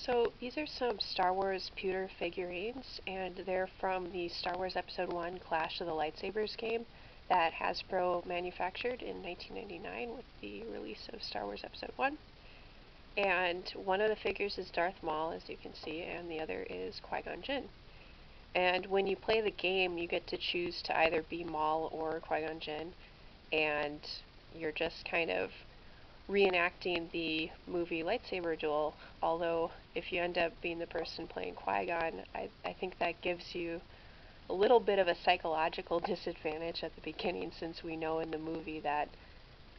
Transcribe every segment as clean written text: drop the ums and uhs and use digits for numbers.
So these are some Star Wars pewter figurines, and they're from the Star Wars Episode 1 Clash of the Lightsabers game that Hasbro manufactured in 1999 with the release of Star Wars Episode 1. And one of the figures is Darth Maul, as you can see, and the other is Qui-Gon Jinn. And when you play the game, you get to choose to either be Maul or Qui-Gon Jinn, and you're just kind of reenacting the movie Lightsaber duel, although if you end up being the person playing Qui-Gon, I think that gives you a little bit of a psychological disadvantage at the beginning, since we know in the movie that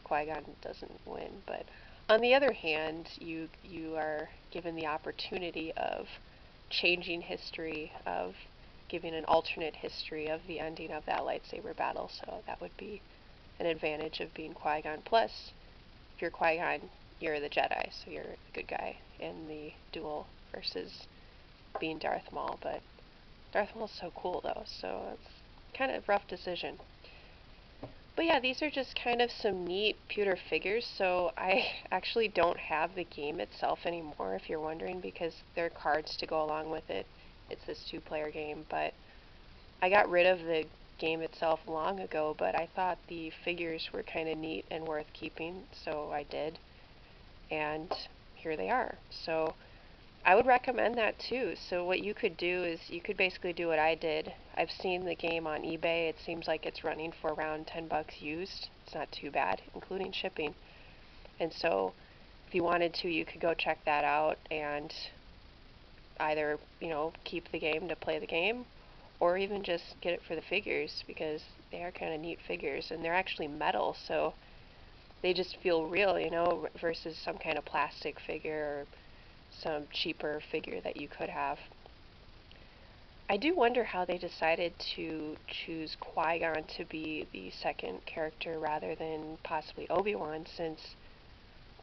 Qui-Gon doesn't win. But on the other hand, you are given the opportunity of changing history, of giving an alternate history of the ending of that lightsaber battle, so that would be an advantage of being Qui-Gon. Plus, if you're Qui-Gon, you're the Jedi, so you're the good guy in the duel versus being Darth Maul. But Darth Maul's so cool, though, so it's kind of a rough decision. But yeah, these are just kind of some neat pewter figures, so I actually don't have the game itself anymore, if you're wondering, because there are cards to go along with it. It's this 2-player game, but I got rid of the game itself long ago, but I thought the figures were kind of neat and worth keeping, so I did, and here they are. So I would recommend that too. So what you could do is you could basically do what I did. I've seen the game on eBay. It seems like it's running for around $10 used. It's not too bad, including shipping. And so if you wanted to, you could go check that out and either, keep the game to play the game, or even just get it for the figures, because they are kind of neat figures, and they're actually metal, so they just feel real, versus some kind of plastic figure or some cheaper figure that you could have. I do wonder how they decided to choose Qui-Gon to be the second character rather than possibly Obi-Wan, since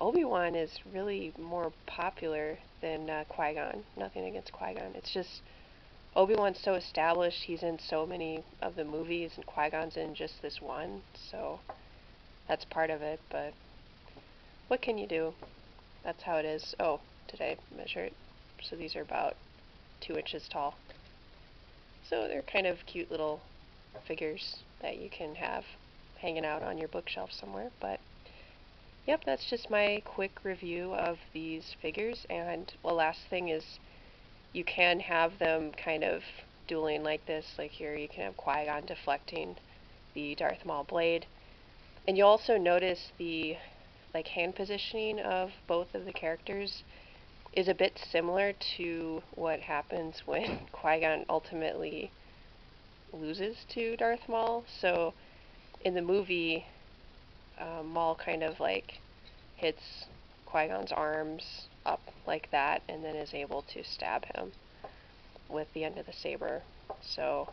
Obi-Wan is really more popular than Qui-Gon. Nothing against Qui-Gon. It's just Obi-Wan's so established. He's in so many of the movies, and Qui-Gon's in just this one. So that's part of it, but what can you do? That's how it is. Oh, did I measure it? So these are about 2 inches tall. So they're kind of cute little figures that you can have hanging out on your bookshelf somewhere. But yep, that's just my quick review of these figures. And well, last thing is, you can have them kind of dueling like this. Like here, you can have Qui-Gon deflecting the Darth Maul blade. And you'll also notice the hand positioning of both of the characters is a bit similar to what happens when Qui-Gon ultimately loses to Darth Maul. So in the movie, Maul kind of hits Qui-Gon's arms up like that, and then is able to stab him with the end of the saber. So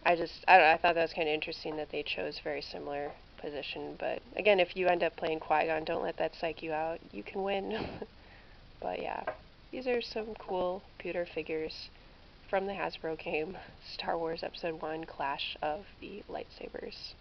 I don't know, I thought that was kind of interesting that they chose very similar position. But again, if you end up playing Qui-Gon, don't let that psych you out. You can win. But yeah, these are some cool pewter figures from the Hasbro game Star Wars Episode 1 Clash of the Lightsabers.